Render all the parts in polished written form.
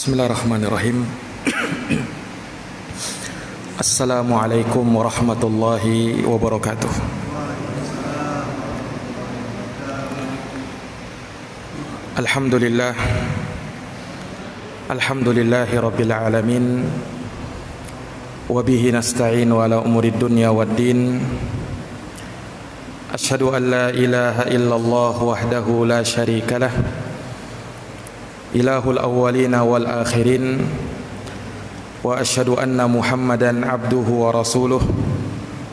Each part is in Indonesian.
Bismillahirrahmanirrahim. Assalamualaikum warahmatullahi wabarakatuh. Alhamdulillah. Alhamdulillahi rabbil alamin. Wa bihi nasta'inu ala umurid dunya waddin. Asyhadu an la ilaha illallah wahdahu la syarika lah. Ilahul awwalina wal akhirin. Wa asyhadu anna Muhammadan abduhu wa rasuluh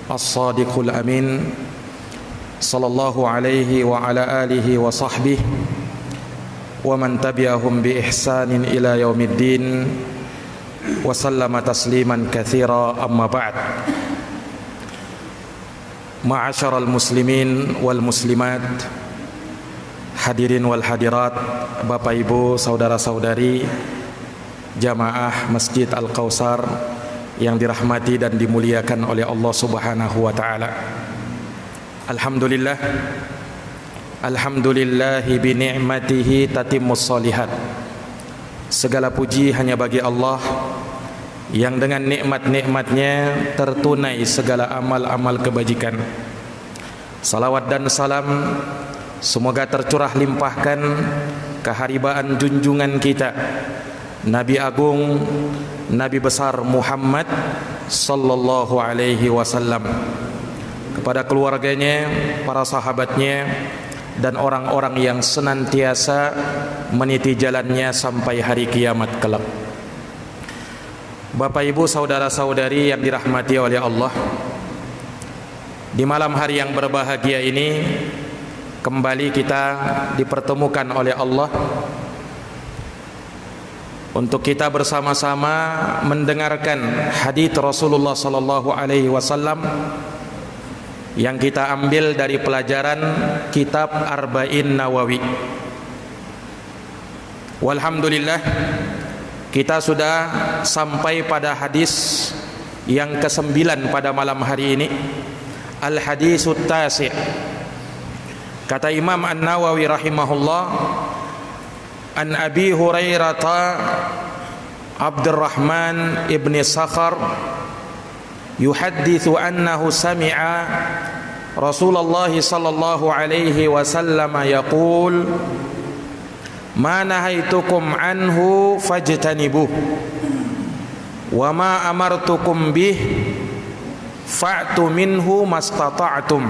as-sadiqul amin. Sallallahu alaihi wa ala alihi wa sahbihi wa man tabi'ahum bi ihsanin ila yaumiddin. Wa sallama tasliman katsira, amma ba'd. Ma'asyaral muslimin wal muslimat, hadirin wal hadirat, Bapak Ibu, saudara-saudari jamaah Masjid Al-Kautsar yang dirahmati dan dimuliakan oleh Allah Subhanahu wa taala. Alhamdulillah. Alhamdulillahi bi ni'matihi tatimmus shalihat. Segala puji hanya bagi Allah yang dengan nikmat-nikmatnya tertunai segala amal-amal kebajikan. Salawat dan salam semoga tercurah limpahkan keharibaan junjungan kita Nabi Agung, Nabi besar Muhammad sallallahu alaihi wasallam, kepada keluarganya, para sahabatnya, dan orang-orang yang senantiasa meniti jalannya sampai hari kiamat kelak. Bapak Ibu, saudara-saudari yang dirahmati oleh Allah, di malam hari yang berbahagia ini kembali kita dipertemukan oleh Allah untuk kita bersama-sama mendengarkan hadits Rasulullah sallallahu alaihi wasallam yang kita ambil dari pelajaran kitab Arba'in Nawawi. Walhamdulillah, kita sudah sampai pada hadis yang ke-9 pada malam hari ini, Al-Haditsut Tasi'. Kata Imam An-Nawawi rahimahullah, an Abi Hurairah Abdurrahman ibn Sakhar yuhadditsu annahu sami'a Rasulullah sallallahu alaihi wasallam yaqul ma nahaitukum anhu fajtanibuh wa ma amartukum bih fa'tu minhu mastata'tum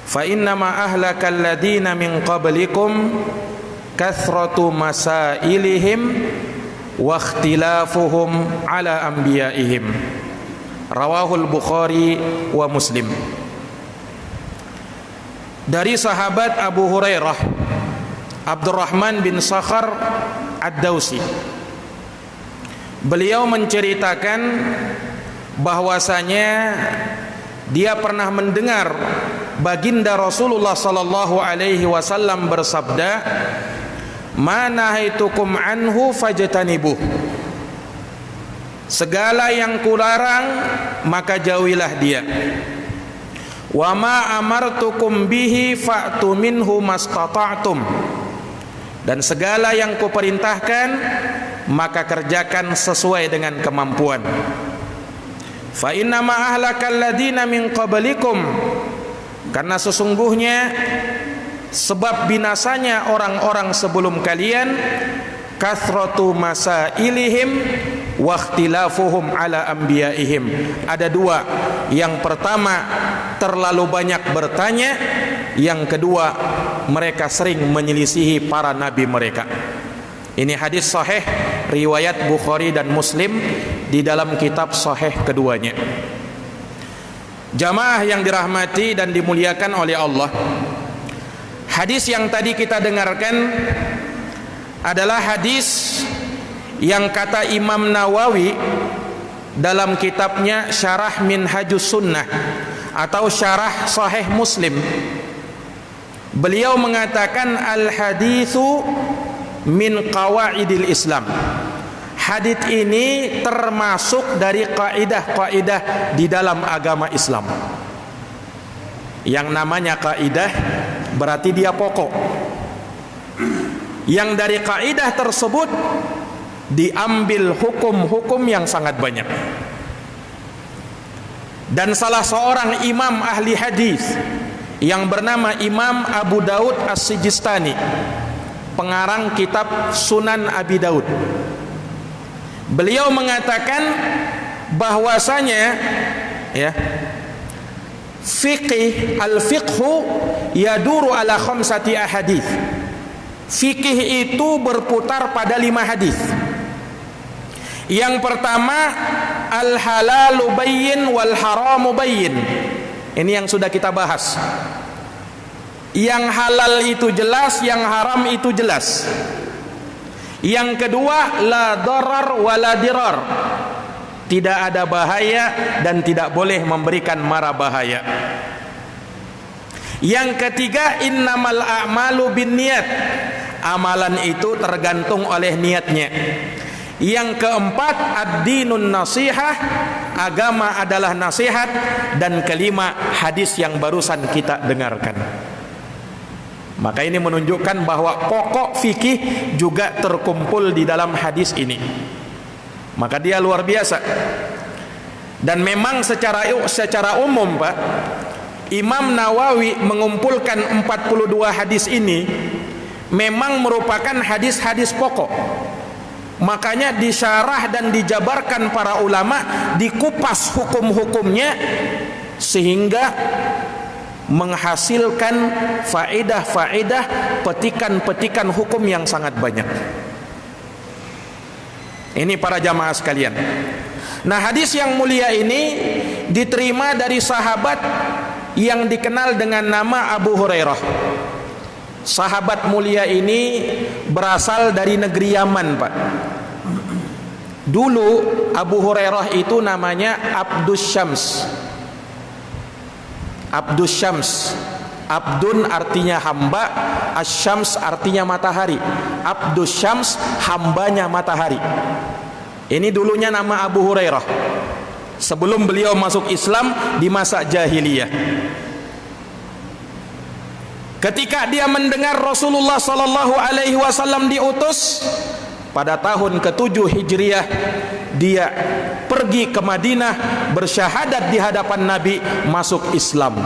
fa innama ahlakal ladina min qablikum kathratu masailihim wa ikhtilafuhum ala anbiya'ihim. Rawahul Bukhari wa Muslim. Dari sahabat Abu Hurairah Abdurrahman bin Sakhar Ad-Dausi, beliau menceritakan bahwasanya dia pernah mendengar baginda Rasulullah sallallahu alaihi wasallam bersabda, "Ma nahaitukum anhu fajtanibuh." Segala yang kularang maka jauhilah dia. Wa ma amartukum bihi fa'tu minhu mastata'tum. Dan segala yang kuperintahkan maka kerjakan sesuai dengan kemampuan. Fa inna ma ahlakal ladina min qablikum, karena sesungguhnya sebab binasanya orang-orang sebelum kalian kathratu masailihim wa ikhtilafuhum ala anbiya'ihim. Ada dua. Yang pertama, terlalu banyak bertanya. Yang kedua, mereka sering menyelisihi para nabi mereka. Ini hadis sahih riwayat Bukhari dan Muslim di dalam kitab sahih keduanya. Jamaah yang dirahmati dan dimuliakan oleh Allah, hadis yang tadi kita dengarkan adalah hadis yang kata Imam Nawawi dalam kitabnya Syarah Minhajus Sunnah atau Syarah Sahih Muslim. Beliau mengatakan al-haditsu min qawaidil Islam. Hadis ini termasuk dari kaidah-kaidah di dalam agama Islam. Yang namanya kaidah berarti dia pokok. yang dari kaidah tersebut diambil hukum-hukum yang sangat banyak. Dan salah seorang imam ahli hadis yang bernama Imam Abu Daud As-Sijistani, pengarang kitab Sunan Abi Daud, beliau mengatakan bahwasanya al-fiqhu yaduru ala khamsati ahadits. Fikih itu berputar pada 5 hadis. Yang pertama, al-halalu bayyin wal haramu bayyin. Ini yang sudah kita bahas. Yang halal itu jelas, yang haram itu jelas. Yang kedua, la darar wala dirar. Tidak ada bahaya dan tidak boleh memberikan mara bahaya. Yang ketiga, innamal a'malu binniyat. Amalan itu tergantung oleh niatnya. Yang keempat, ad-dinun nasihah. Agama adalah nasihat. Dan kelima, hadis yang barusan kita dengarkan. Maka ini menunjukkan bahwa pokok fikih juga terkumpul di dalam hadis ini. Maka dia luar biasa. Dan memang secara umum, Pak, Imam Nawawi mengumpulkan 42 hadis ini memang merupakan hadis-hadis pokok. Makanya disyarah dan dijabarkan para ulama, dikupas hukum-hukumnya sehingga menghasilkan faedah-faedah, petikan-petikan hukum yang sangat banyak. Ini para jamaah sekalian. Nah, hadis yang mulia ini diterima dari sahabat yang dikenal dengan nama Abu Hurairah. Sahabat mulia ini berasal dari negeri Yaman, Pak. Dulu Abu Hurairah itu namanya Abdus Syams. Abdus Syams. Abdun artinya hamba, Asyams artinya matahari. Abdus Syams, hambanya matahari. Ini dulunya nama Abu Hurairah sebelum beliau masuk Islam di masa jahiliyah. Ketika dia mendengar Rasulullah sallallahu alaihi wasallam diutus pada tahun ke-7 Hijriah, dia pergi ke Madinah, bersyahadat di hadapan Nabi, masuk Islam.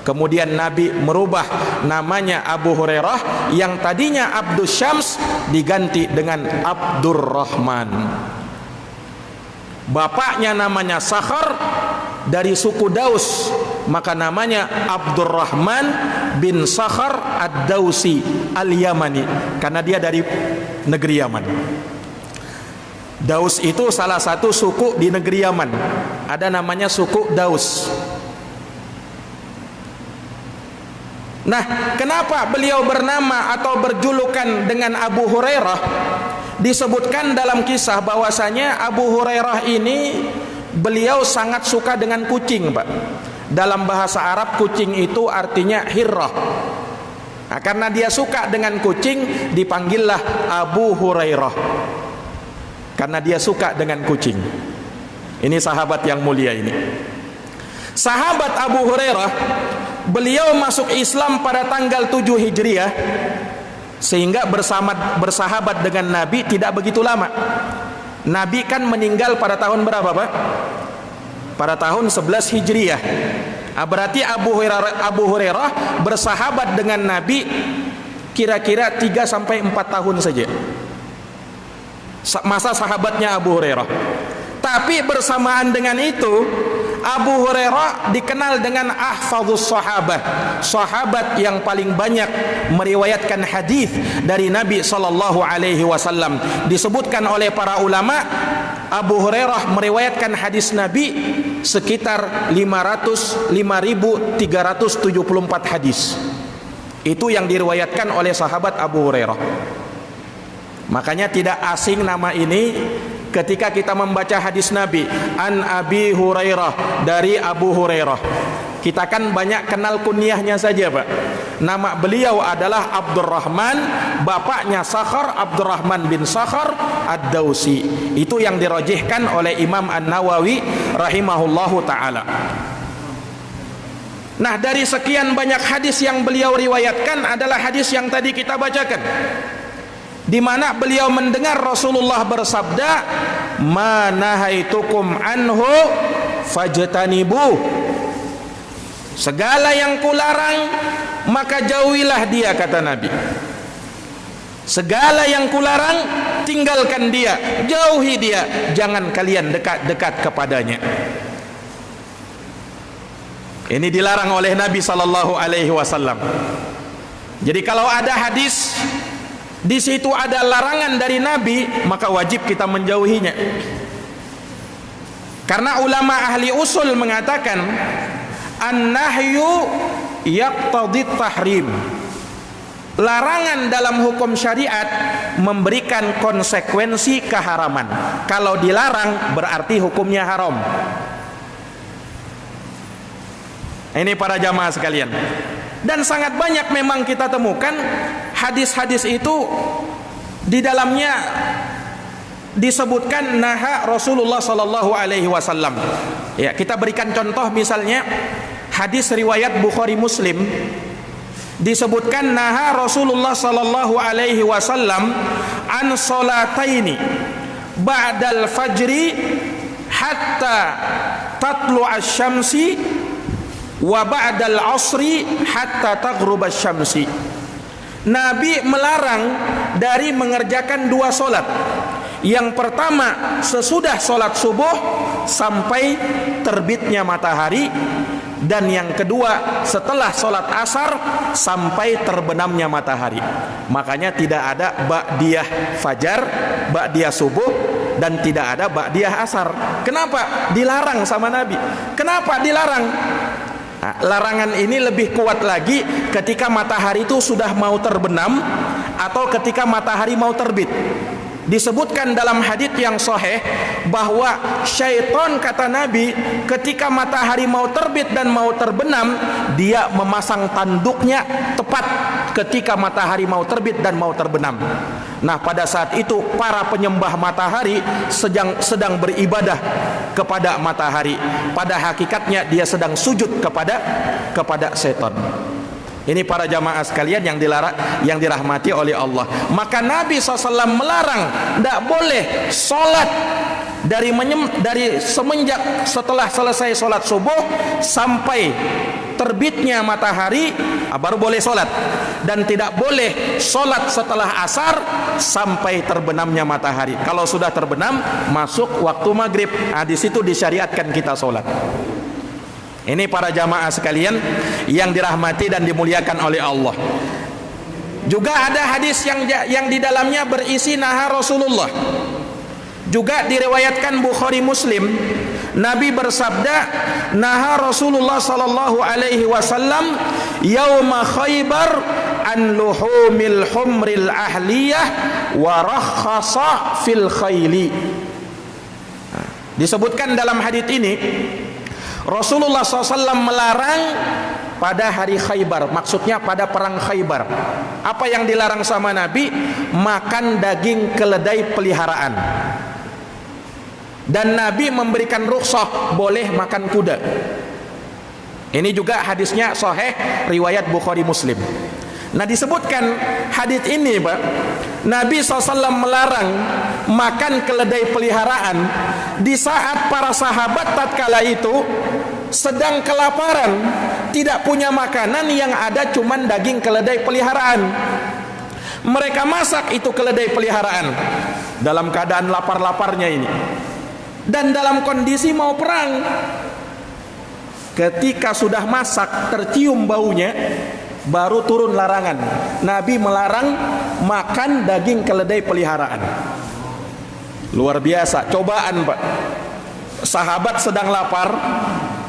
Kemudian Nabi merubah namanya Abu Hurairah yang tadinya Abdus Syams diganti dengan Abdurrahman. Bapaknya namanya Sakhar dari suku Daus, maka namanya Abdurrahman bin Sakhar Ad-Dausi Al-Yamani, karena dia dari negeri Yaman. Daus itu salah satu suku di negeri Yaman, ada namanya suku Daus. Nah, kenapa beliau bernama atau berjulukan dengan Abu Hurairah? Disebutkan dalam kisah bahwasanya Abu Hurairah ini beliau sangat suka dengan kucing, Pak. Dalam bahasa Arab kucing itu artinya hirrah. Nah, karena dia suka dengan kucing, dipanggillah Abu Hurairah. Karena dia suka dengan kucing. Ini sahabat yang mulia ini. Sahabat Abu Hurairah, beliau masuk Islam pada tanggal 7 Hijriah, sehingga bersahabat dengan Nabi tidak begitu lama. Nabi kan meninggal pada tahun berapa, Pak? Pada tahun 11 Hijriah. Berarti Abu Hurairah bersahabat dengan Nabi kira-kira 3 sampai 4 tahun saja. Masa sahabatnya Abu Hurairah. Tapi bersamaan dengan itu, Abu Hurairah dikenal dengan ahfadzus sahabah, sahabat yang paling banyak meriwayatkan hadis dari Nabi sallallahu alaihi wasallam. Disebutkan oleh para ulama, Abu Hurairah meriwayatkan hadis Nabi sekitar 5.374 hadis. Itu yang diriwayatkan oleh sahabat Abu Hurairah. Makanya tidak asing nama ini ketika kita membaca hadis Nabi, an Abi Hurairah, dari Abu Hurairah. Kita kan banyak kenal kunyahnya saja, Pak. Nama beliau adalah Abdurrahman, bapaknya Sakhar, Abdurrahman bin Sakhar Ad-Dausi. Itu yang dirajihkan oleh Imam An-Nawawi rahimahullahu ta'ala. Nah, dari sekian banyak hadis yang beliau riwayatkan adalah hadis yang tadi kita bacakan. di mana beliau mendengar Rasulullah bersabda, "Ma nahaitukum anhu fajtanibu." Segala yang kularang maka jauhilah dia, kata Nabi. Segala yang kularang tinggalkan dia, jauhi dia, jangan kalian dekat-dekat kepadanya. Ini dilarang oleh Nabi sallallahu alaihi wasallam. Jadi kalau ada hadis di situ ada larangan dari Nabi, maka wajib kita menjauhinya. Karena ulama ahli usul mengatakan an-nahyu yaqtadi tahrim. Larangan dalam hukum syariat memberikan konsekuensi keharaman. Kalau dilarang berarti hukumnya haram. Ini para jamaah sekalian. Dan sangat banyak memang kita temukan hadis-hadis itu di dalamnya disebutkan naha Rasulullah sallallahu alaihi wasallam. Ya, kita berikan contoh misalnya hadis riwayat Bukhari Muslim, disebutkan naha Rasulullah sallallahu alaihi wasallam an salataini ba'dal fajri hatta tatlu asy-syamsi wa ba'dal asri hatta taghrub asy-syamsi. Nabi melarang dari mengerjakan dua solat. Yang pertama sesudah solat subuh sampai terbitnya matahari, dan yang kedua setelah solat asar sampai terbenamnya matahari. Makanya tidak ada ba'diyah fajar, ba'diyah subuh, dan tidak ada ba'diyah asar. Kenapa? Dilarang sama Nabi. Kenapa dilarang? Nah, larangan ini lebih kuat lagi ketika matahari itu sudah mau terbenam atau ketika matahari mau terbit. Disebutkan dalam hadits yang sahih bahwa syaitan, kata Nabi, ketika matahari mau terbit dan mau terbenam, dia memasang tanduknya tepat ketika matahari mau terbit dan mau terbenam. Nah, pada saat itu para penyembah matahari sedang beribadah kepada matahari. Pada hakikatnya dia sedang sujud kepada setan. Ini para jamaah sekalian yang dirahmati oleh Allah. Maka Nabi SAW melarang, tidak boleh sholat dari semenjak setelah selesai sholat subuh sampai terbitnya matahari baru boleh sholat, dan tidak boleh sholat setelah asar sampai terbenamnya matahari. Kalau sudah terbenam masuk waktu maghrib, di situ disyariatkan kita sholat. Ini para jamaah sekalian yang dirahmati dan dimuliakan oleh Allah. Juga ada hadis yang di dalamnya berisi naha Rasulullah. Juga diriwayatkan Bukhari Muslim, Nabi bersabda, naha Rasulullah sallallahu alaihi wasallam yauma Khaybar an luhumil humril ahliyah wa rakhasa fil khayli. Disebutkan dalam hadis ini Rasulullah SAW melarang pada hari Khaybar, maksudnya pada perang Khaybar. Apa yang dilarang sama Nabi? Makan daging keledai peliharaan. Dan Nabi memberikan rukhsah boleh makan kuda. Ini juga hadisnya sahih riwayat Bukhari Muslim. Nah, disebutkan hadis ini, Pak, Nabi SAW melarang makan keledai peliharaan di saat para sahabat tatkala itu sedang kelaparan, tidak punya makanan, yang ada cuman daging keledai peliharaan. Mereka masak itu keledai peliharaan dalam keadaan lapar-laparnya ini, dan dalam kondisi mau perang. Ketika sudah masak tercium baunya, baru turun larangan. Nabi melarang makan daging keledai peliharaan. Luar biasa, cobaan, Pak. Sahabat sedang lapar,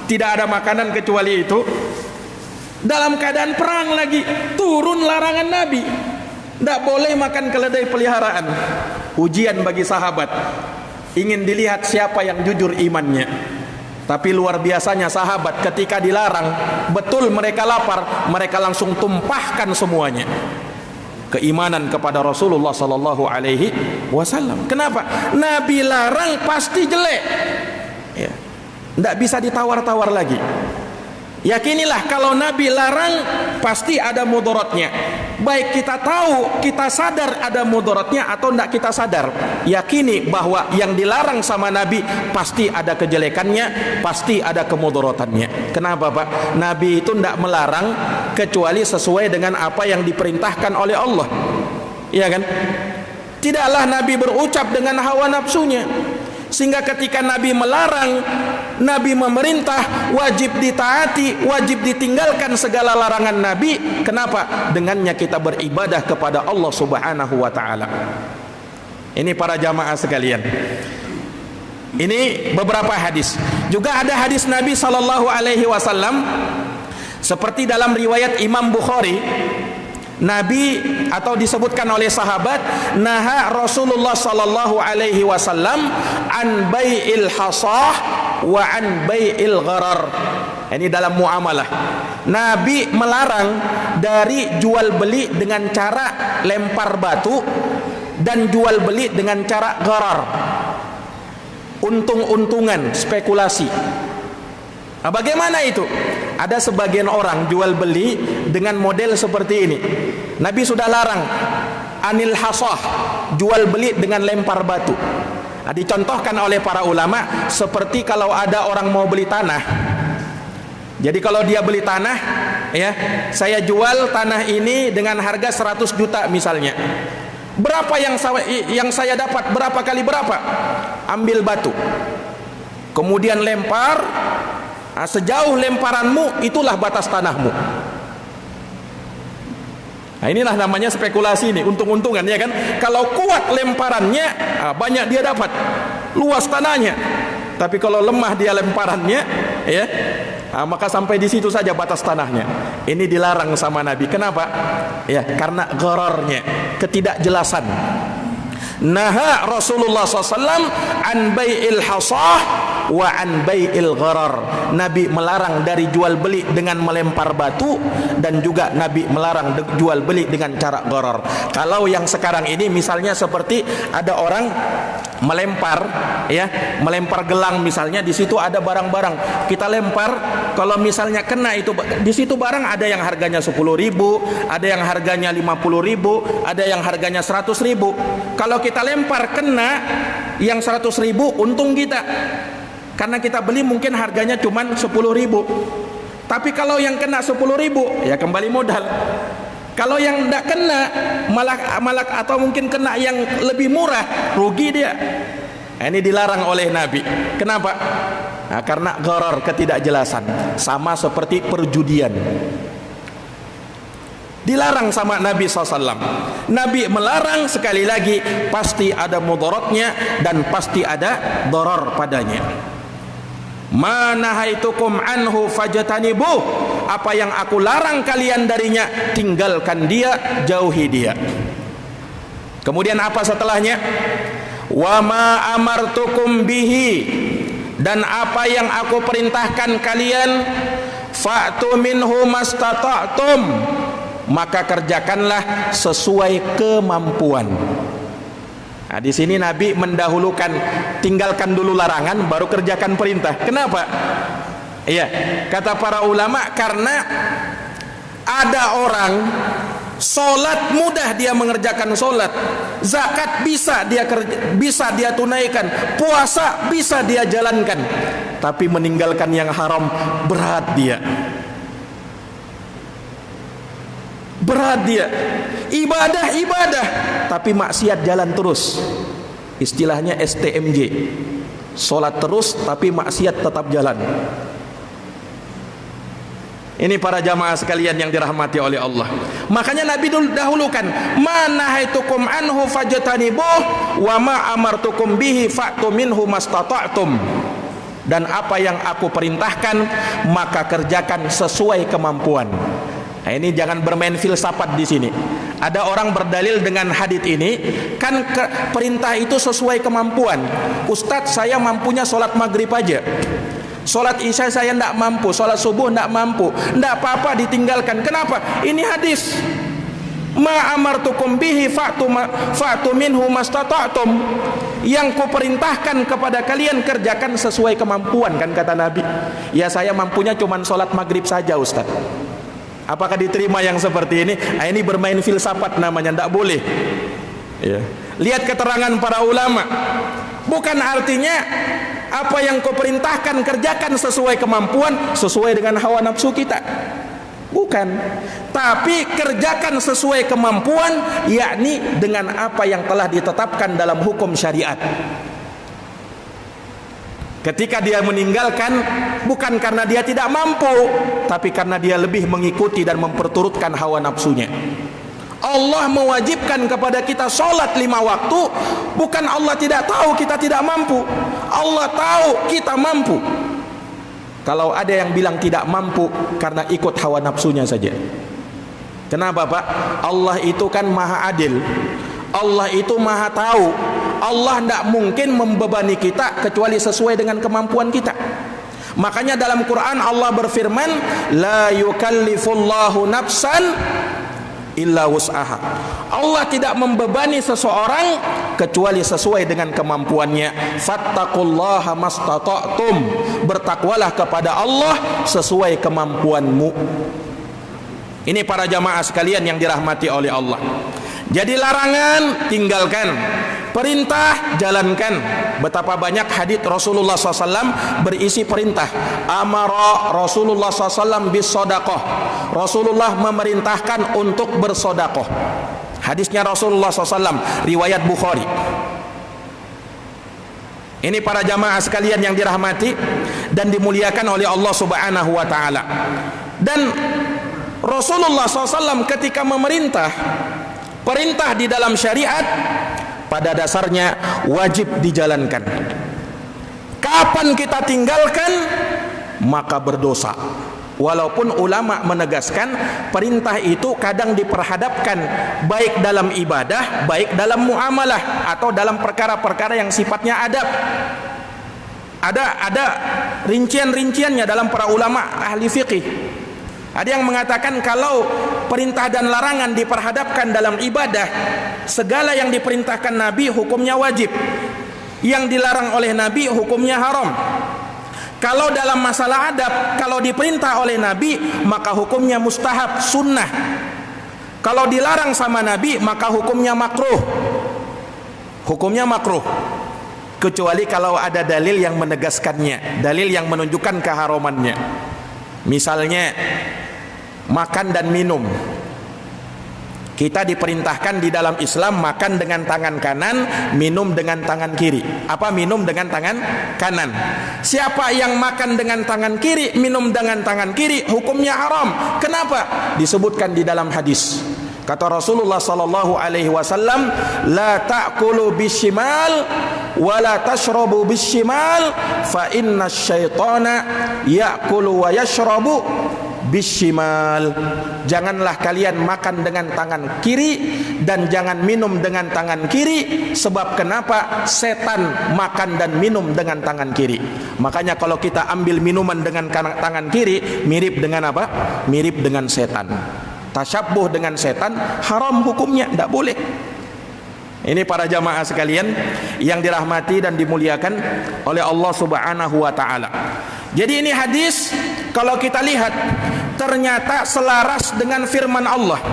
tidak ada makanan kecuali itu, dalam keadaan perang lagi, turun larangan Nabi, tidak boleh makan keledai peliharaan. Ujian bagi sahabat, ingin dilihat siapa yang jujur imannya. Tapi luar biasanya sahabat ketika dilarang, betul mereka lapar, mereka langsung tumpahkan semuanya keimanan kepada Rasulullah sallallahu alaihi wasallam. Kenapa? Nabi larang pasti jelek. Ya. Tidak bisa ditawar-tawar lagi. Yakinilah kalau Nabi larang pasti ada mudaratnya. Baik kita tahu, kita sadar ada mudaratnya atau tidak kita sadar, yakini bahwa yang dilarang sama Nabi pasti ada kejelekannya, pasti ada kemudaratannya. Kenapa Pak? Nabi itu tidak melarang kecuali sesuai dengan apa yang diperintahkan oleh Allah. Iya kan? Tidaklah Nabi berucap dengan hawa nafsunya. Sehingga ketika Nabi melarang, Nabi memerintah, wajib ditaati, wajib ditinggalkan segala larangan Nabi. Kenapa? Dengannya kita beribadah kepada Allah Subhanahu wa taala. Ini para jamaah sekalian. Ini beberapa hadis. Juga ada hadis Nabi sallallahu alaihi wasallam seperti dalam riwayat Imam Bukhari. Nabi atau disebutkan oleh sahabat, naha Rasulullah sallallahu alaihi wasallam an bai'il hasah wa an bai'il gharar. Ini dalam muamalah. Nabi melarang dari jual beli dengan cara lempar batu dan jual beli dengan cara gharar. Untung-untungan, spekulasi. Nah, bagaimana itu? Ada sebagian orang jual beli dengan model seperti ini. Nabi sudah larang anil hasah, jual beli dengan lempar batu. Nah, dicontohkan oleh para ulama seperti kalau ada orang mau beli tanah. Jadi kalau dia beli tanah, ya, saya jual tanah ini dengan harga 100 juta misalnya. Berapa yang saya dapat? Berapa kali berapa? Ambil batu. Kemudian lempar. Nah, sejauh lemparanmu itulah batas tanahmu. Nah, inilah namanya spekulasi nih, untung-untungan ya kan. Kalau kuat lemparannya, banyak dia dapat, luas tanahnya. Tapi kalau lemah dia lemparannya, ya, maka sampai di situ saja batas tanahnya. Ini dilarang sama Nabi. Kenapa? Ya, karena ghararnya, ketidakjelasan. Naha Rasulullah SAW an bai'il hasah wa an bai'il gharar. Nabi melarang dari jual beli dengan melempar batu, dan juga Nabi melarang jual beli dengan cara gharar. Kalau yang sekarang ini misalnya seperti ada orang melempar, ya, melempar gelang misalnya, di situ ada barang-barang, kita lempar, kalau misalnya kena itu di situ barang, ada yang harganya 10.000, ada yang harganya 50.000, ada yang harganya 100.000. Kalau kita lempar kena yang 100.000, untung kita, karena kita beli mungkin harganya cuma 10.000. Tapi kalau yang kena 10.000, ya kembali modal. Kalau yang tidak kena malah atau mungkin kena yang lebih murah, rugi dia. Nah, ini dilarang oleh Nabi. Kenapa? Nah, karena gharar, ketidakjelasan. Sama seperti perjudian. Dilarang sama Nabi SAW. Nabi melarang, sekali lagi pasti ada mudaratnya dan pasti ada darar padanya. Ma nahaitukum anhu fajtanibuh. Apa yang aku larang kalian darinya, tinggalkan dia, jauhi dia. Kemudian apa setelahnya? Wa ma amartukum bihi. Dan apa yang aku perintahkan kalian, fa'tu minhu mastata'tum. Maka kerjakanlah sesuai kemampuan. Nah, di sini Nabi mendahulukan, tinggalkan dulu larangan, baru kerjakan perintah. Kenapa? Iya, kata para ulama, karena ada orang solat mudah dia mengerjakan solat, zakat bisa dia tunaikan, puasa bisa dia jalankan, tapi meninggalkan yang haram berat dia. Berat dia. Ibadah, tapi maksiat jalan terus. Istilahnya STMJ. Solat terus tapi maksiat tetap jalan. Ini para jamaah sekalian yang dirahmati oleh Allah. Makanya Nabi dahulukan, ma nahaitukum anhu fajtanibuh wa ma amartukum bihi fa'tu minhu mastata'tum. Dan apa yang aku perintahkan, maka kerjakan sesuai kemampuan. Nah, ini jangan bermain filsafat di sini. Ada orang berdalil dengan hadits ini, kan perintah itu sesuai kemampuan. Ustadz, saya mampunya sholat maghrib aja. Sholat isya saya tidak mampu, sholat subuh tidak mampu. Tidak apa-apa, ditinggalkan. Kenapa? Ini hadis. Ma amartukum bihi fa'tu minhu mastata'tum. Yang kuperintahkan kepada kalian kerjakan sesuai kemampuan, kan kata Nabi. Ya saya mampunya cuman sholat maghrib saja Ustaz. Apakah diterima yang seperti ini? Ini bermain filsafat namanya, tidak boleh. Ya. Lihat keterangan para ulama. Bukan artinya apa yang kau perintahkan kerjakan sesuai kemampuan, sesuai dengan hawa nafsu kita. Bukan. Tapi kerjakan sesuai kemampuan, yakni dengan apa yang telah ditetapkan dalam hukum syariat. Ketika dia meninggalkan, bukan karena dia tidak mampu, tapi karena dia lebih mengikuti dan memperturutkan hawa nafsunya. Allah mewajibkan kepada kita sholat 5 waktu, bukan Allah tidak tahu kita tidak mampu. Allah tahu kita mampu. Kalau ada yang bilang tidak mampu karena ikut hawa nafsunya saja. Kenapa Pak? Allah itu kan maha adil. Allah itu maha tahu. Allah tidak mungkin membebani kita kecuali sesuai dengan kemampuan kita. Makanya dalam Quran Allah berfirman, la yukallifullahu nafsan illa wus'aha. Allah tidak membebani seseorang kecuali sesuai dengan kemampuannya. Fattaqullaha mastata'tum. Bertakwalah kepada Allah sesuai kemampuanmu. Ini para jamaah sekalian yang dirahmati oleh Allah. Jadi larangan tinggalkan, perintah jalankan. Betapa banyak hadits Rasulullah SAW berisi perintah. Amara Rasulullah SAW bis sodaqah. Rasulullah memerintahkan untuk bersodakoh. Hadisnya Rasulullah SAW, riwayat Bukhari. Ini para jamaah sekalian yang dirahmati dan dimuliakan oleh Allah Subhanahu wa Ta'ala. Dan Rasulullah SAW ketika memerintah, perintah di dalam syariat pada dasarnya wajib dijalankan. Kapan kita tinggalkan, maka berdosa. Walaupun ulama menegaskan perintah itu kadang diperhadapkan baik dalam ibadah, baik dalam muamalah, atau dalam perkara-perkara yang sifatnya adab. Ada rincian-rinciannya dalam para ulama ahli fiqih. Ada yang mengatakan kalau perintah dan larangan diperhadapkan dalam ibadah, segala yang diperintahkan Nabi hukumnya wajib, yang dilarang oleh Nabi hukumnya haram. Kalau dalam masalah adab, kalau diperintah oleh Nabi maka hukumnya mustahab, sunnah. Kalau dilarang sama Nabi maka hukumnya makruh. Hukumnya makruh. Kecuali kalau ada dalil yang menegaskannya, dalil yang menunjukkan keharamannya. Misalnya makan dan minum. Kita diperintahkan di dalam Islam makan dengan tangan kanan, minum dengan tangan kiri. Apa minum dengan tangan kanan? Siapa yang makan dengan tangan kiri, minum dengan tangan kiri, hukumnya haram. Kenapa? Disebutkan di dalam hadis. Kata Rasulullah sallallahu alaihi wasallam, la ta'kulu bishimal wa la tashrabu bishimal fa inna syaitana ya'kulu wa yashrabu bishimal. Janganlah kalian makan dengan tangan kiri dan jangan minum dengan tangan kiri. Sebab kenapa? Setan makan dan minum dengan tangan kiri. Makanya kalau kita ambil minuman dengan tangan kiri, mirip dengan apa? Mirip dengan setan. Tasyabbuh dengan setan haram hukumnya, tidak boleh. Ini para jamaah sekalian yang dirahmati dan dimuliakan oleh Allah Subhanahu wa Ta'ala. Jadi ini hadis kalau kita lihat ternyata selaras dengan firman Allah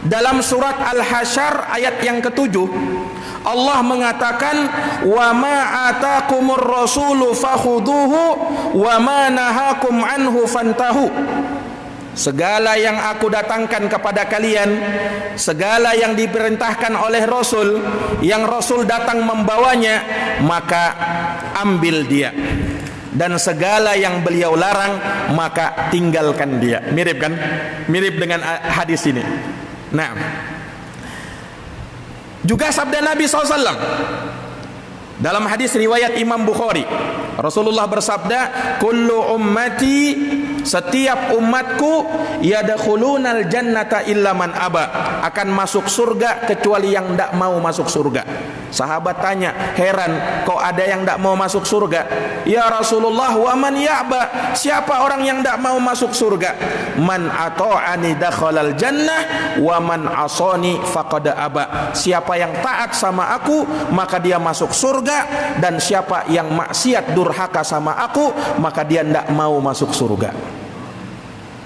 dalam surat Al-Hasyr ayat yang ke-7. Allah mengatakan, wa ma atakumur rasulu fakhuduhu wa ma nahakum anhu fantahu. Segala yang aku datangkan kepada kalian, segala yang diperintahkan oleh Rasul, yang Rasul datang membawanya, maka ambil dia. Dan segala yang beliau larang, maka tinggalkan dia. Mirip kan? Mirip dengan hadis ini. Nah, juga sabda Nabi SAW dalam hadis riwayat Imam Bukhari, Rasulullah bersabda, kullu ummati, setiap umatku, yadkhulunal jannata illa man aba, akan masuk surga kecuali yang tidak mau masuk surga. Sahabat tanya, heran, kok ada yang tidak mau masuk surga? Ya Rasulullah, wa man ya'ba? Siapa orang yang tidak mau masuk surga? Man ata'ani dakhalal jannah, wa man asani faqad aba. Siapa yang taat sama aku, maka dia masuk surga, dan siapa yang maksiat durhaka sama aku, maka dia tidak mau masuk surga.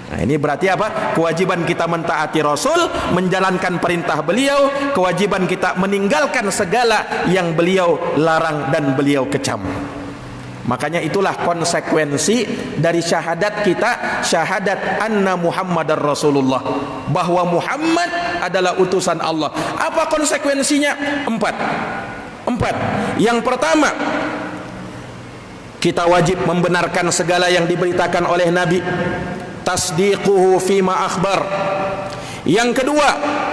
Nah, ini berarti apa? Kewajiban kita mentaati Rasul, menjalankan perintah beliau, kewajiban kita meninggalkan segala yang beliau larang dan beliau kecam. Makanya itulah konsekuensi dari syahadat kita, syahadat anna Muhammadar Rasulullah, bahwa Muhammad adalah utusan Allah. Apa konsekuensinya? Empat. Yang pertama, kita wajib membenarkan segala yang diberitakan oleh Nabi, tasdiquhu fima akhbar. Yang kedua,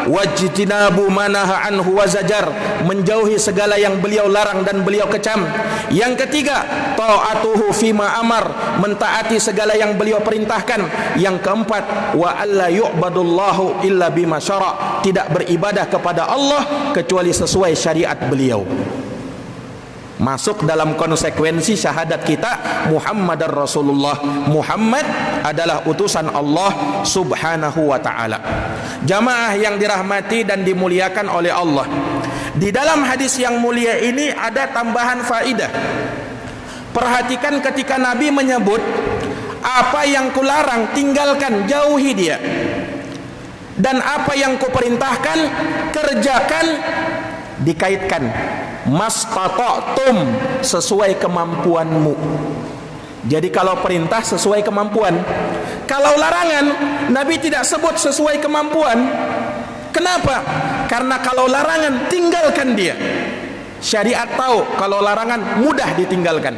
wajtinabu manaha anhu wa zajar, menjauhi segala yang beliau larang dan beliau kecam. Yang ketiga, ta'atuhu fima amar, mentaati segala yang beliau perintahkan. Yang keempat, wa alla yu'badullahu illa bima syara', tidak beribadah kepada Allah kecuali sesuai syariat beliau. Masuk dalam konsekuensi syahadat kita, Muhammadar Rasulullah, Muhammad adalah utusan Allah subhanahu wa ta'ala. Jamaah yang dirahmati dan dimuliakan oleh Allah, di dalam hadis yang mulia ini ada tambahan faidah. Perhatikan ketika Nabi menyebut, apa yang kularang tinggalkan, jauhi dia, dan apa yang kuperintahkan kerjakan, dikaitkan mastata'tum, sesuai kemampuanmu. Jadi kalau perintah sesuai kemampuan, kalau larangan Nabi tidak sebut sesuai kemampuan. Kenapa? Karena kalau larangan tinggalkan dia. Syariat tahu kalau larangan mudah ditinggalkan,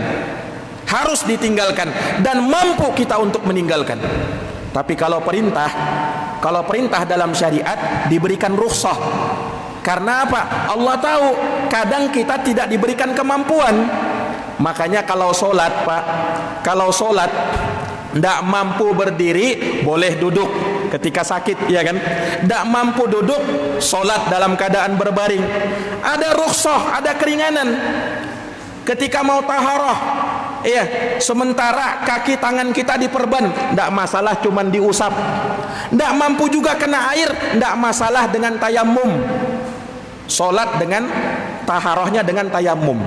harus ditinggalkan, dan mampu kita untuk meninggalkan. Tapi kalau perintah dalam syariat diberikan rukhsah. Karena apa? Allah tahu kadang kita tidak diberikan kemampuan. Makanya kalau sholat, Pak, kalau sholat tidak mampu berdiri, boleh duduk ketika sakit, ya kan? Tidak mampu duduk, sholat dalam keadaan berbaring. Ada rukhsah, ada keringanan. Ketika mau taharah, iya, sementara kaki tangan kita diperban, tidak masalah, cuman diusap. Tidak mampu juga kena air, tidak masalah dengan tayamum. Sholat dengan taharahnya dengan tayamum.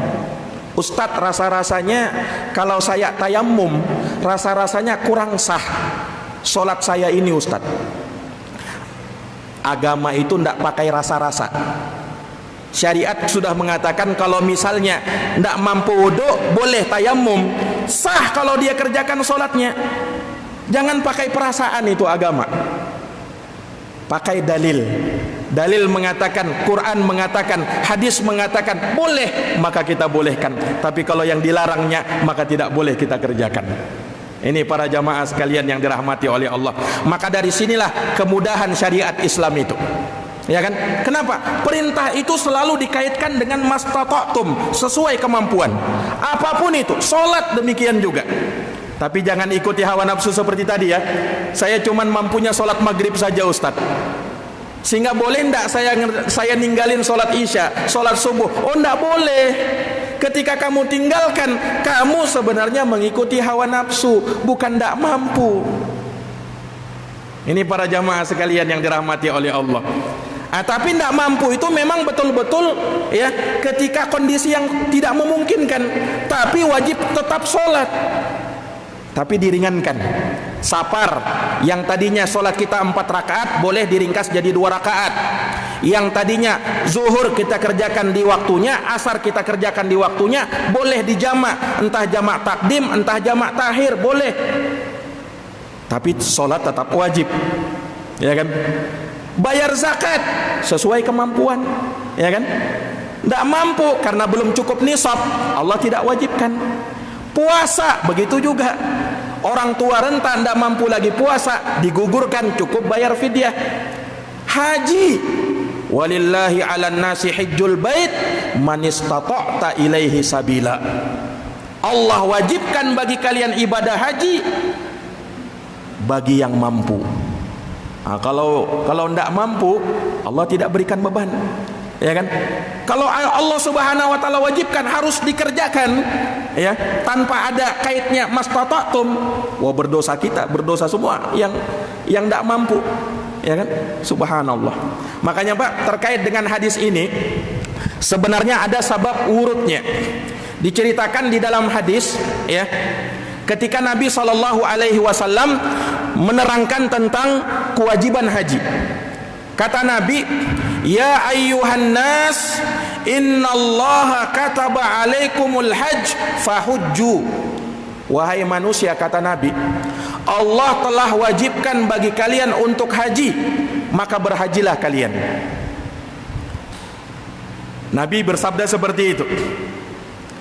Ustadz, rasa-rasanya kalau saya tayamum, rasa-rasanya kurang sah sholat saya ini, Ustadz. Agama itu tidak pakai rasa-rasa. Syariat sudah mengatakan kalau misalnya tidak mampu wudu, boleh tayamum, sah kalau dia kerjakan sholatnya. Jangan pakai perasaan, itu agama. Pakai dalil. Dalil mengatakan, Quran mengatakan, hadis mengatakan boleh, maka kita bolehkan. Tapi kalau yang dilarangnya, maka tidak boleh kita kerjakan. Ini para jamaah sekalian yang dirahmati oleh Allah. Maka dari sinilah kemudahan syariat Islam itu, ya kan? Kenapa? Perintah itu selalu dikaitkan dengan mastata'tum, sesuai kemampuan. Apapun itu, sholat demikian juga. Tapi jangan ikuti hawa nafsu seperti tadi, ya. Saya cuman mampunya sholat maghrib saja, Ustadz, sehingga boleh ndak saya ninggalin sholat isya, sholat subuh? Oh, ndak boleh. Ketika kamu tinggalkan, kamu sebenarnya mengikuti hawa nafsu, bukan ndak mampu. Ini para jamaah sekalian yang dirahmati oleh Allah. Tapi ndak mampu itu memang betul-betul, ya, ketika kondisi yang tidak memungkinkan, tapi wajib tetap sholat. Tapi diringankan. Safar, yang tadinya sholat kita 4 rakaat boleh diringkas jadi 2 rakaat. Yang tadinya zuhur kita kerjakan di waktunya, asar kita kerjakan di waktunya, boleh dijamak, entah jamak takdim, entah jamak takhir, boleh. Tapi sholat tetap wajib, ya kan? Bayar zakat sesuai kemampuan, ya kan? Tidak mampu karena belum cukup nisab, Allah tidak wajibkan. Puasa begitu juga. Orang tua renta tidak mampu lagi puasa, digugurkan, cukup bayar fidyah. Haji, walillahi 'alan nasi hajjul bait man istata'ta ilaihi sabila. Allah wajibkan bagi kalian ibadah haji bagi yang mampu. Kalau tidak mampu, Allah tidak berikan beban. Ya kan? Kalau Allah Subhanahu wa taala wajibkan harus dikerjakan, ya, tanpa ada kaitnya mastata'tum, wah berdosa kita, berdosa semua yang tidak mampu, ya kan? Subhanallah. Makanya Pak, terkait dengan hadis ini sebenarnya ada sabab urutnya. Diceritakan di dalam hadis, ya, ketika Nabi sallallahu alaihi wasallam menerangkan tentang kewajiban haji. Kata Nabi, ya ayyuhan nas, innallaha kataba alaikumul hajj fahujju. Wahai manusia, kata Nabi, Allah telah wajibkan bagi kalian untuk haji, maka berhajilah kalian. Nabi bersabda seperti itu.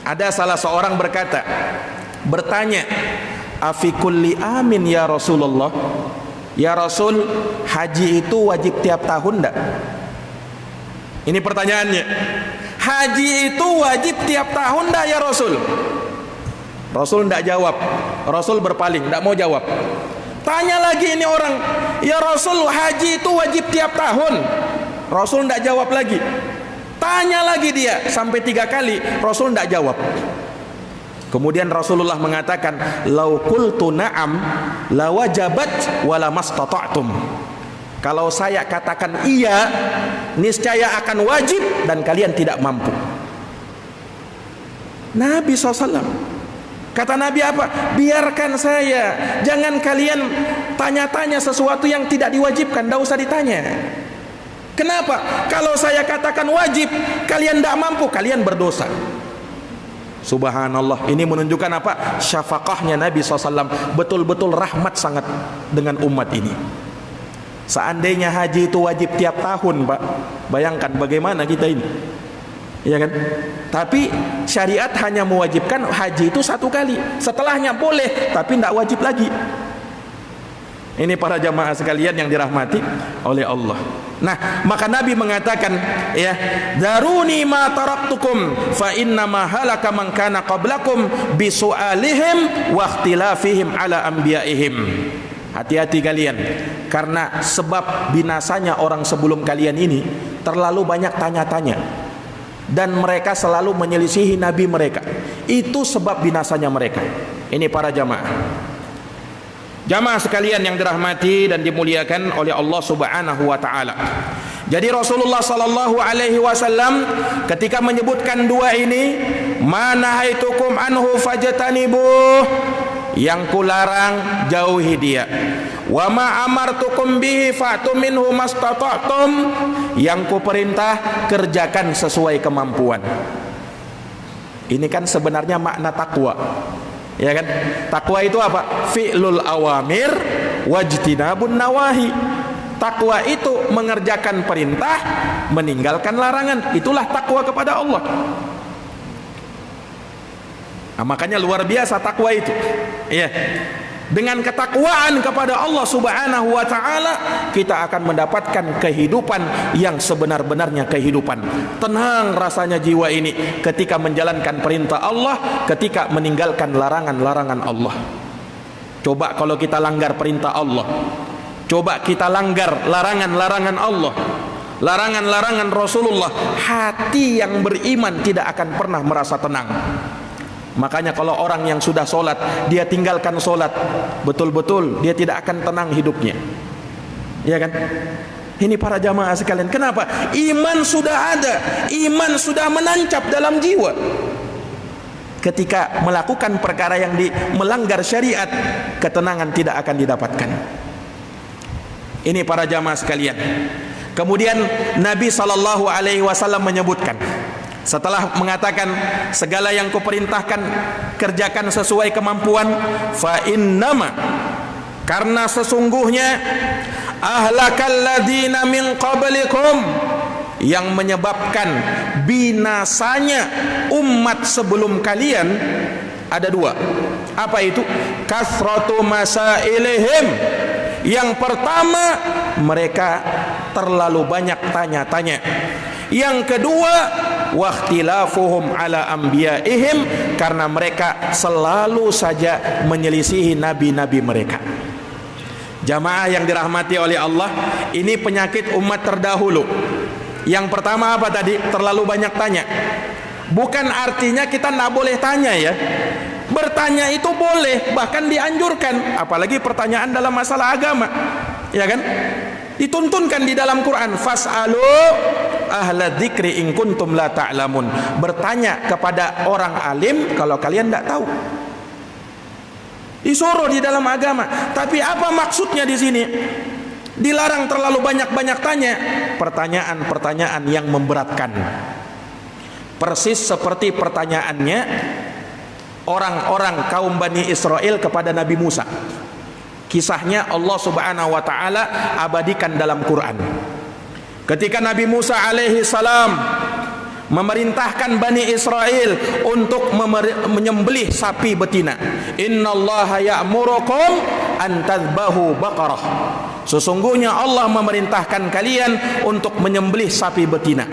Ada salah seorang bertanya, afi kulli amin ya Rasulullah, ya Rasul, haji itu wajib tiap tahun enggak? Ini pertanyaannya. Haji itu wajib tiap tahun enggak ya Rasul? Rasul enggak jawab. Rasul berpaling, enggak mau jawab. Tanya lagi ini orang, ya Rasul, haji itu wajib tiap tahun? Rasul enggak jawab lagi. Tanya lagi dia sampai 3 kali, Rasul enggak jawab. Kemudian Rasulullah mengatakan, lau qultu na'am la wajabat wala mastata'tum. Kalau saya katakan iya, niscaya akan wajib dan kalian tidak mampu. Nabi SAW, kata Nabi apa? Biarkan saya, jangan kalian tanya-tanya sesuatu yang tidak diwajibkan, tidak usah ditanya. Kenapa? Kalau saya katakan wajib, kalian tidak mampu, kalian berdosa. Subhanallah, ini menunjukkan apa? Syafaqahnya Nabi SAW, betul-betul rahmat sangat dengan umat ini. Seandainya haji itu wajib tiap tahun, Pak, bayangkan bagaimana kita ini, ya kan? Tapi syariat hanya mewajibkan haji itu 1 kali, setelahnya boleh, tapi tidak wajib lagi. Ini para jamaah sekalian yang dirahmati oleh Allah. Nah, maka Nabi mengatakan, ya, daruni ma taraktukum fa inna ma halaka man kana qablakum bisu'alihim wa ikhtilafihim ala anbiya'ihim. Hati-hati kalian, karena sebab binasanya orang sebelum kalian ini terlalu banyak tanya-tanya dan mereka selalu menyelisihi nabi mereka. Itu sebab binasanya mereka. Ini para jamaah. Jamaah sekalian yang dirahmati dan dimuliakan oleh Allah Subhanahu wa taala. Jadi Rasulullah sallallahu alaihi wasallam ketika menyebutkan 2 ini, manahaitukum anhu fajtanibuh, yang kularang jauhi dia. Wa ma amartukum bihi fa'tu minhu mastata'tum, yang kuperintah kerjakan sesuai kemampuan. Ini kan sebenarnya makna takwa. Ya kan? Takwa itu apa? Fi'lul awamir wajtinabun nawahi. Takwa itu mengerjakan perintah, meninggalkan larangan. Itulah takwa kepada Allah. Nah, makanya luar biasa takwa itu. Ya. Dengan ketakwaan kepada Allah Subhanahu wa taala, kita akan mendapatkan kehidupan yang sebenar-benarnya kehidupan. Tenang rasanya jiwa ini ketika menjalankan perintah Allah, ketika meninggalkan larangan-larangan Allah. Coba kalau kita langgar perintah Allah, coba kita langgar larangan-larangan Allah, larangan-larangan Rasulullah, hati yang beriman tidak akan pernah merasa tenang. Makanya kalau orang yang sudah sholat, dia tinggalkan sholat, betul-betul dia tidak akan tenang hidupnya. Ya kan? Ini para jamaah sekalian, kenapa? Iman sudah ada, iman sudah menancap dalam jiwa. Ketika melakukan perkara yang melanggar syariat, ketenangan tidak akan didapatkan. Ini para jamaah sekalian. Kemudian Nabi SAW menyebutkan, setelah mengatakan segala yang kuperintahkan kerjakan sesuai kemampuan, fa innama, karena sesungguhnya ahlakal ladina min qablikum, yang menyebabkan binasanya umat sebelum kalian ada 2. Apa itu? Kasratu masailihim. Yang pertama, mereka terlalu banyak tanya-tanya. Yang kedua, wakhtilafuhum ala anbiya'ihim, karena mereka selalu saja menyelisihi nabi-nabi mereka. Jamaah yang dirahmati oleh Allah, ini penyakit umat terdahulu. Yang pertama apa tadi? Terlalu banyak tanya. Bukan artinya kita tidak boleh tanya ya. Bertanya itu boleh, bahkan dianjurkan, apalagi pertanyaan dalam masalah agama, ya kan? Dituntunkan di dalam Quran, fas'alu ahla dzikri in kuntum la ta'lamun. Bertanya kepada orang alim kalau kalian tidak tahu. Disuruh di dalam agama. Tapi apa maksudnya di sini? Dilarang terlalu banyak tanya. Pertanyaan-pertanyaan yang memberatkan. Persis seperti pertanyaannya orang-orang kaum Bani Israel kepada Nabi Musa. Kisahnya Allah Subhanahu wa taala abadikan dalam Quran. Ketika Nabi Musa alaihi salam memerintahkan Bani Israel untuk menyembelih sapi betina. Innallaha ya'murukum an tadhbahu baqarah. Sesungguhnya Allah memerintahkan kalian untuk menyembelih sapi betina.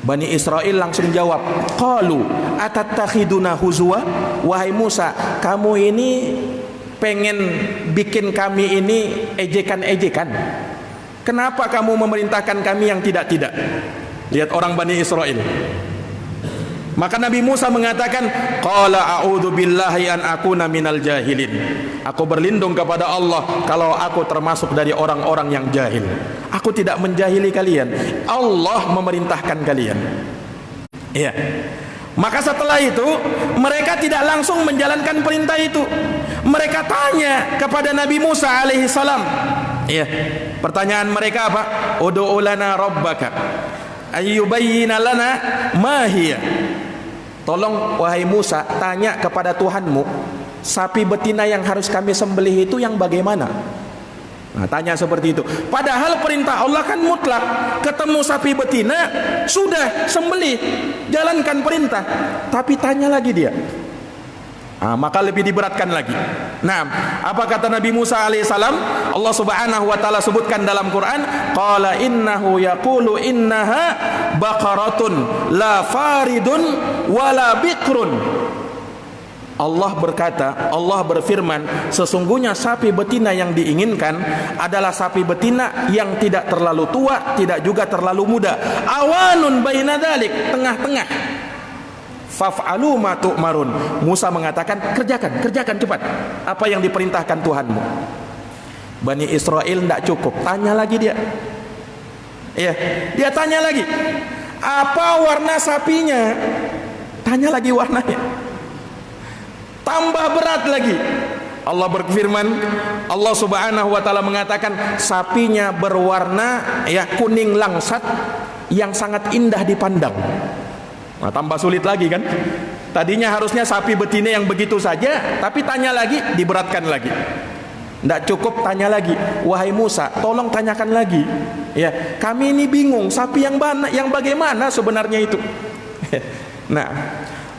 Bani Israel langsung jawab, qalu atattakhiduna huzwa? Wahai Musa, kamu ini pengen bikin kami ini ejekan-ejekan. Kenapa kamu memerintahkan kami yang tidak-tidak? Lihat orang Bani Israel. Maka Nabi Musa mengatakan, qala a'udzu billahi an akuna minal jahilin. Aku berlindung kepada Allah kalau aku termasuk dari orang-orang yang jahil. Aku tidak menjahili kalian. Allah memerintahkan kalian. Iya. Maka setelah itu mereka tidak langsung menjalankan perintah itu. Mereka tanya kepada Nabi Musa alaihi salam. Iya. Pertanyaan mereka apa? Ud'u lana rabbaka ayyubayyina lana ma hiya. Tolong wahai Musa, tanya kepada Tuhanmu, sapi betina yang harus kami sembelih itu yang bagaimana? Nah, tanya seperti itu. Padahal perintah Allah kan mutlak. Ketemu sapi betina, sudah sembelih, jalankan perintah. Tapi tanya lagi dia. Maka lebih diberatkan lagi. Nah, apa kata Nabi Musa alaihissalam? Allah Subhanahu wa taala sebutkan dalam Quran, qala innahu yaqulu innaha baqaratun la faridun wala bikrun. Allah berkata, Allah berfirman, sesungguhnya sapi betina yang diinginkan adalah sapi betina yang tidak terlalu tua, tidak juga terlalu muda. Awanun baina dzalik, tengah-tengah. Faf'alu ma tu'marun. Musa mengatakan, kerjakan cepat apa yang diperintahkan Tuhanmu. Bani Israel tidak cukup, tanya lagi dia. Iya, dia tanya lagi, apa warna sapinya? Tanya lagi warnanya. Tambah berat lagi. Allah berfirman, Allah Subhanahu wa taala mengatakan sapinya berwarna kuning langsat yang sangat indah dipandang. Nah, tambah sulit lagi kan? Tadinya harusnya sapi betina yang begitu saja, tapi tanya lagi, diberatkan lagi. Tidak cukup, tanya lagi, wahai Musa, tolong tanyakan lagi. Ya, kami ini bingung, sapi yang mana, yang bagaimana sebenarnya itu? Nah,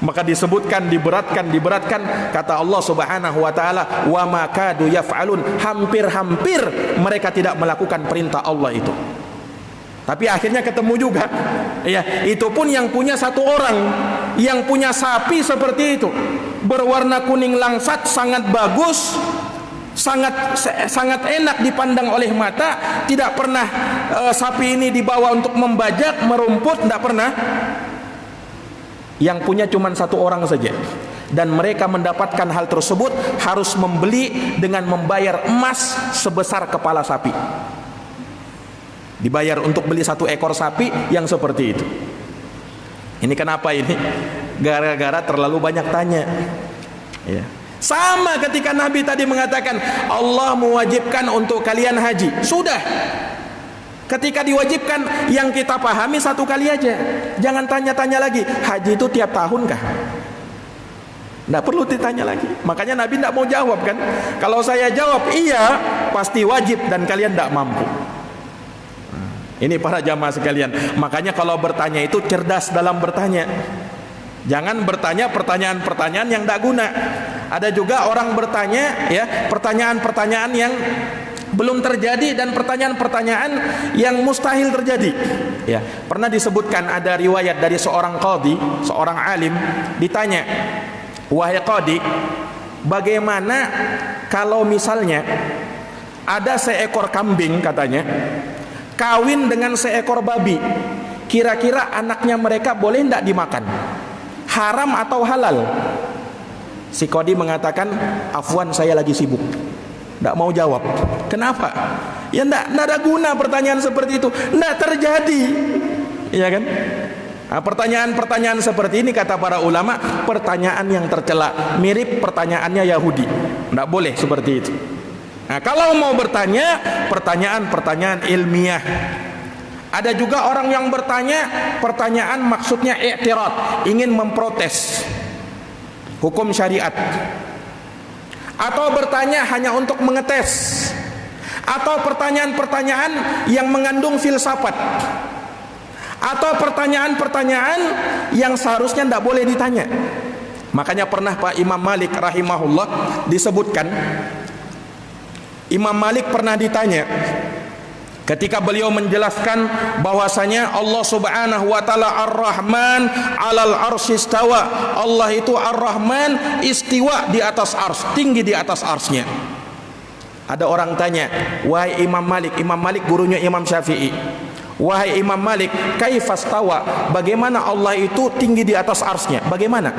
maka disebutkan diberatkan kata Allah Subhanahu wa taala, wa ma kadu yaf'alun, hampir-hampir mereka tidak melakukan perintah Allah itu. Tapi akhirnya ketemu juga. Ya, itu pun yang punya satu orang yang punya sapi seperti itu, berwarna kuning langsat, sangat bagus, sangat enak dipandang oleh mata. Tidak pernah sapi ini dibawa untuk membajak, merumput, tidak pernah. Yang punya cuma satu orang saja. Dan mereka mendapatkan hal tersebut harus membeli dengan membayar emas sebesar kepala sapi. Dibayar untuk beli satu ekor sapi yang seperti itu. Ini kenapa ini? Gara-gara terlalu banyak tanya. Ya. Sama ketika Nabi tadi mengatakan Allah mewajibkan untuk kalian haji. Sudah. Ketika diwajibkan, yang kita pahami satu kali aja. Jangan tanya-tanya lagi. Haji itu tiap tahun kah? Tidak perlu ditanya lagi. Makanya Nabi tidak mau jawab kan. Kalau saya jawab iya, pasti wajib dan kalian tidak mampu. Ini para jamaah sekalian. Makanya kalau bertanya itu cerdas dalam bertanya. Jangan bertanya pertanyaan-pertanyaan yang tidak guna. Ada juga orang bertanya pertanyaan-pertanyaan yang belum terjadi dan pertanyaan-pertanyaan yang mustahil terjadi. Ya, pernah disebutkan ada riwayat dari seorang qadhi, seorang alim, ditanya, "Wahai qadhi, bagaimana kalau misalnya ada seekor kambing," katanya, kawin dengan seekor babi. Kira-kira anaknya mereka boleh tidak dimakan? Haram atau halal? Si Qadi mengatakan, afwan, saya lagi sibuk, tidak mau jawab. Kenapa? Ya tidak ada guna pertanyaan seperti itu, tidak terjadi, ya kan? Nah, pertanyaan-pertanyaan seperti ini kata para ulama, pertanyaan yang tercela, mirip pertanyaannya Yahudi. Tidak boleh seperti itu. Nah, kalau mau bertanya, pertanyaan-pertanyaan ilmiah. Ada juga orang yang bertanya, pertanyaan maksudnya i'tirad, ingin memprotes hukum syariat, atau bertanya hanya untuk mengetes, atau pertanyaan-pertanyaan yang mengandung filsafat, atau pertanyaan-pertanyaan yang seharusnya tidak boleh ditanya. Makanya pernah Pak Imam Malik rahimahullah disebutkan, Imam Malik pernah ditanya ketika beliau menjelaskan bahwasanya Allah Subhanahu wa taala Ar-Rahman 'alal arsy istawa. Allah itu Ar-Rahman, istiwa di atas ars, tinggi di atas arsnya. Ada orang tanya, wahai Imam Malik, Imam Malik gurunya Imam Syafi'i, wahai Imam Malik, kaifastawa, bagaimana Allah itu tinggi di atas arsnya, bagaimana?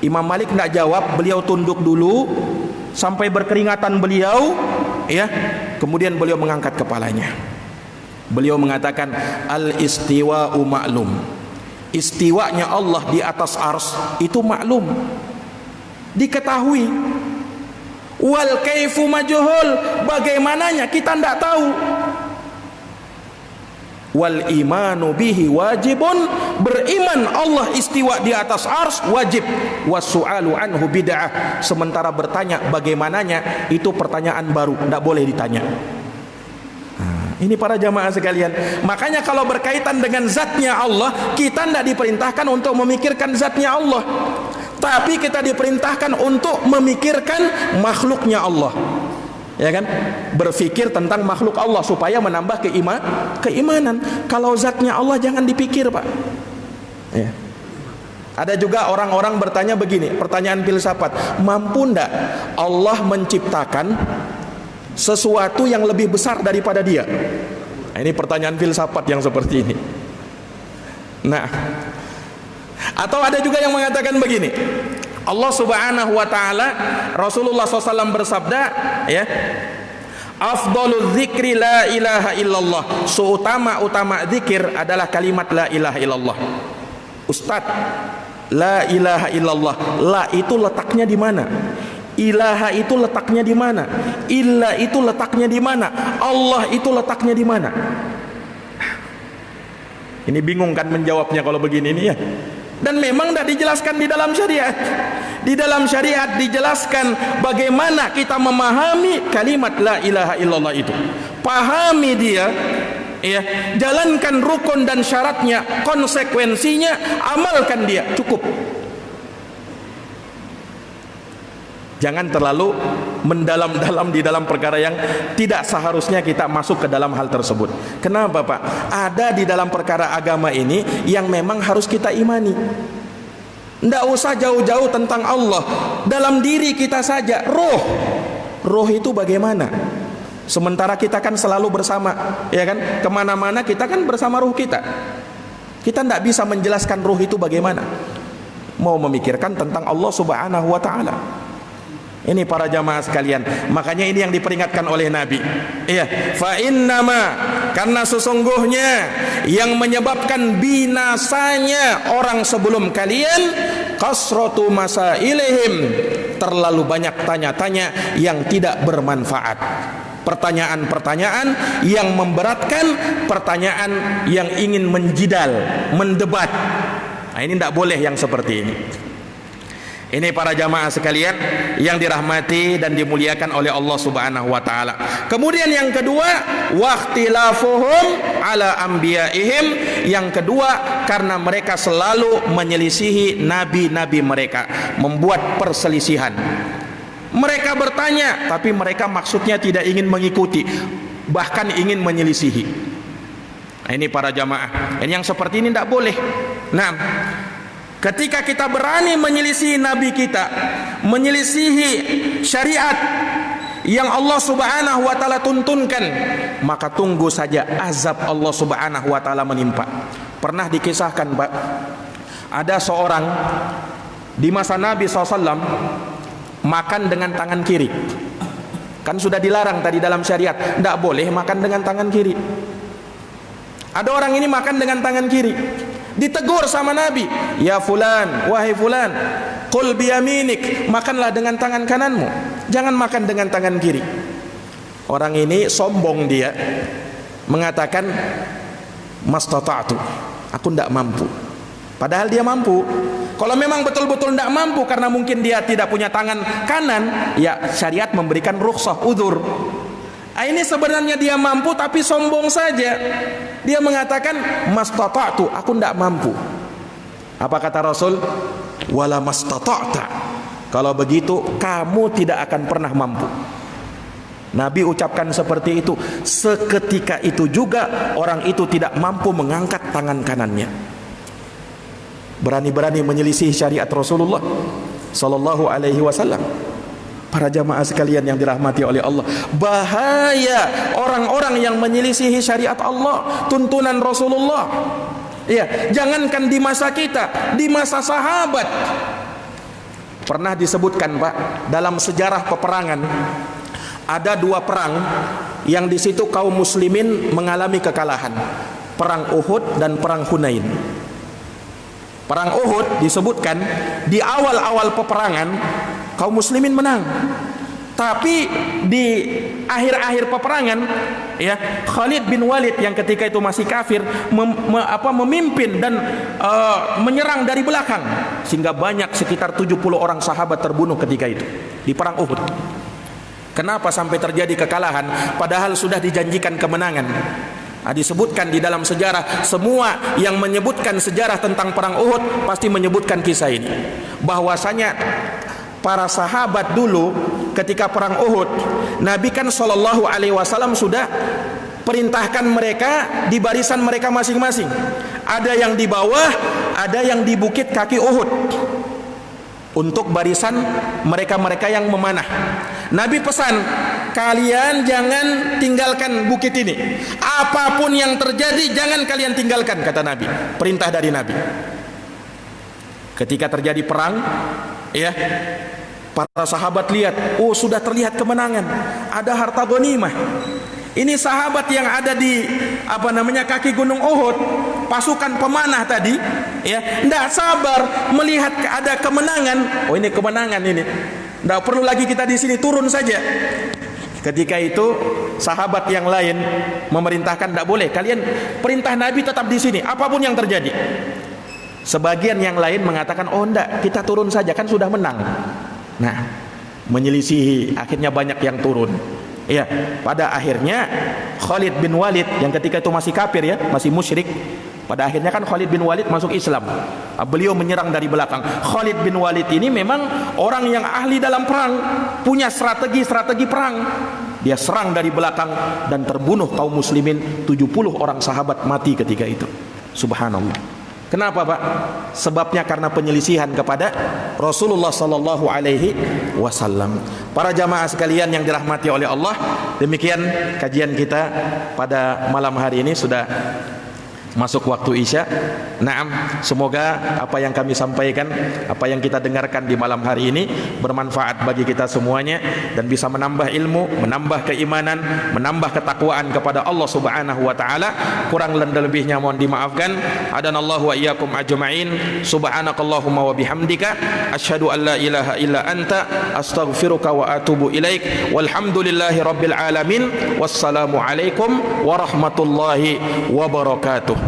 Imam Malik tidak jawab, beliau tunduk dulu sampai berkeringatan beliau, ya. Kemudian beliau mengangkat kepalanya. Beliau mengatakan, al-istiwa'u ma'lum. Istiwanya Allah di atas ars itu maklum, diketahui. Wal kaifu majhul, bagaimananya kita tidak tahu. Wal imanu bihi wajibun, beriman Allah istiwa di atas ars wajib. Wasu'alu anhu bid'ah, sementara bertanya bagaimananya itu pertanyaan baru, tidak boleh ditanya. Ini para jamaah sekalian. Makanya kalau berkaitan dengan zatnya Allah, kita tidak diperintahkan untuk memikirkan zatnya Allah, tapi kita diperintahkan untuk memikirkan makhluknya Allah, ya kan? Berpikir tentang makhluk Allah supaya menambah keimanan. Kalau zatnya Allah jangan dipikir, Pak, ya. Ada juga orang-orang bertanya begini, pertanyaan filsafat, mampu ndak Allah menciptakan sesuatu yang lebih besar daripada dia? Nah, ini pertanyaan filsafat yang seperti ini. Nah, atau ada juga yang mengatakan begini, Allah Subhanahu wa taala, Rasulullah SAW bersabda, ya, afdalul dzikri la ilaha illallah, seutama-utama zikir adalah kalimat la ilaha illallah. Ustadz, la ilaha illallah, la itu letaknya di mana? Ilaha itu letaknya di mana? Illa itu letaknya di mana? Allah itu letaknya di mana? Ini bingung kan menjawabnya kalau begini nih, ya. Dan memang tidak dijelaskan di dalam syariat. Di dalam syariat dijelaskan bagaimana kita memahami kalimat la ilaha illallah itu. Pahami dia, ya, jalankan rukun dan syaratnya, konsekuensinya, amalkan dia, cukup. Jangan terlalu mendalam-dalam di dalam perkara yang tidak seharusnya kita masuk ke dalam hal tersebut. Kenapa, Pak? Ada di dalam perkara agama ini yang memang harus kita imani. Tidak usah jauh-jauh tentang Allah, dalam diri kita saja. Roh itu bagaimana? Sementara kita kan selalu bersama, ya kan? Kemana-mana kita kan bersama ruh kita. Kita tidak bisa menjelaskan ruh itu bagaimana. Mau memikirkan tentang Allah Subhanahu wa ta'ala. Ini para jamaah sekalian, makanya ini yang diperingatkan oleh Nabi. Iya, fa innama, karena sesungguhnya yang menyebabkan binasanya orang sebelum kalian, kasratu masailihim, terlalu banyak tanya-tanya yang tidak bermanfaat. Pertanyaan-pertanyaan yang memberatkan, pertanyaan yang ingin menjidal, mendebat. Nah, ini tidak boleh yang seperti ini. Ini para jamaah sekalian yang dirahmati dan dimuliakan oleh Allah Subhanahu wa taala. Kemudian yang kedua, waqtilafuhum ala anbiyaihim. Yang kedua, karena mereka selalu menyelisihi nabi-nabi mereka, membuat perselisihan. Mereka bertanya, tapi mereka maksudnya tidak ingin mengikuti, bahkan ingin menyelisihi. Nah, ini para jamaah, ini yang seperti ini tidak boleh. Nah, ketika kita berani menyelisihi nabi kita, menyelisihi syariat yang Allah Subhanahu wa taala tuntunkan, maka tunggu saja azab Allah Subhanahu wa taala menimpa. Pernah dikisahkan, Pak, ada seorang di masa Nabi SAW makan dengan tangan kiri. Kan sudah dilarang tadi dalam syariat, tidak boleh makan dengan tangan kiri. Ada orang ini makan dengan tangan kiri, ditegur sama Nabi, ya fulan, wahai fulan, qul biyaminik, makanlah dengan tangan kananmu, jangan makan dengan tangan kiri. Orang ini sombong, dia mengatakan mastata'tu, aku tidak mampu. Padahal dia mampu. Kalau memang betul-betul tidak mampu karena mungkin dia tidak punya tangan kanan, ya syariat memberikan rukhsah, udzur. Ini sebenarnya dia mampu tapi sombong saja. Dia mengatakan mastata'tu, aku tidak mampu. Apa kata Rasul? Wala mastata'ta, kalau begitu kamu tidak akan pernah mampu. Nabi ucapkan seperti itu. Seketika itu juga orang itu tidak mampu mengangkat tangan kanannya. Berani-berani menyelisih syariat Rasulullah sallallahu alaihi wasallam. Para jamaah sekalian yang dirahmati oleh Allah, bahaya orang-orang yang menyelisihi syariat Allah, tuntunan Rasulullah. Ya, jangankan di masa kita, di masa sahabat pernah disebutkan, Pak, dalam sejarah peperangan ada dua perang yang di situ kaum muslimin mengalami kekalahan, perang Uhud dan perang Hunain. Perang Uhud disebutkan di awal-awal peperangan kaum muslimin menang, tapi di akhir-akhir peperangan, ya, Khalid bin Walid yang ketika itu masih kafir memimpin dan menyerang dari belakang, sehingga banyak sekitar 70 orang sahabat terbunuh ketika itu di perang Uhud. Kenapa sampai terjadi kekalahan padahal sudah dijanjikan kemenangan? Disebutkan di dalam sejarah, semua yang menyebutkan sejarah tentang perang Uhud pasti menyebutkan kisah ini, bahwasanya para sahabat dulu ketika perang Uhud, Nabi kan sallallahu alaihi wasallam sudah perintahkan mereka di barisan mereka masing-masing. Ada yang di bawah, ada yang di bukit kaki Uhud, untuk barisan mereka-mereka yang memanah. Nabi pesan, kalian jangan tinggalkan bukit ini, apapun yang terjadi jangan kalian tinggalkan, kata Nabi. Perintah dari Nabi. Ketika terjadi perang, ya, para sahabat lihat, oh sudah terlihat kemenangan, ada harta ghanimah. Ini sahabat yang ada di kaki gunung Uhud, pasukan pemanah tadi, ya, tidak sabar melihat ada kemenangan. Oh, ini kemenangan ini, tidak perlu lagi kita di sini, turun saja. Ketika itu sahabat yang lain memerintahkan, tidak boleh, kalian perintah Nabi tetap di sini apapun yang terjadi. Sebagian yang lain mengatakan, oh enggak, kita turun saja, kan sudah menang. Nah, menyelisihi, akhirnya banyak yang turun. Ya, pada akhirnya Khalid bin Walid yang ketika itu masih kafir, ya, masih musyrik. Pada akhirnya kan Khalid bin Walid masuk Islam. Beliau menyerang dari belakang. Khalid bin Walid ini memang orang yang ahli dalam perang, punya strategi perang. Dia serang dari belakang dan terbunuh kaum muslimin, 70 orang sahabat mati ketika itu. Subhanallah. Kenapa, Pak? Sebabnya karena penyelisihan kepada Rasulullah sallallahu alaihi wasallam. Para jamaah sekalian yang dirahmati oleh Allah, demikian kajian kita pada malam hari ini, sudah masuk waktu Isya. Naam, semoga apa yang kami sampaikan, apa yang kita dengarkan di malam hari ini bermanfaat bagi kita semuanya dan bisa menambah ilmu, menambah keimanan, menambah ketakwaan kepada Allah Subhanahu wa taala. Kurang dan lebihnya mohon dimaafkan. Adanallahu wa iyyakum ajma'in. Subhanakallahumma wa bihamdika asyhadu an la ilaha illa anta astaghfiruka wa atubu ilaik. Walhamdulillahi rabbil alamin. Wassalamu alaikum warahmatullahi wabarakatuh.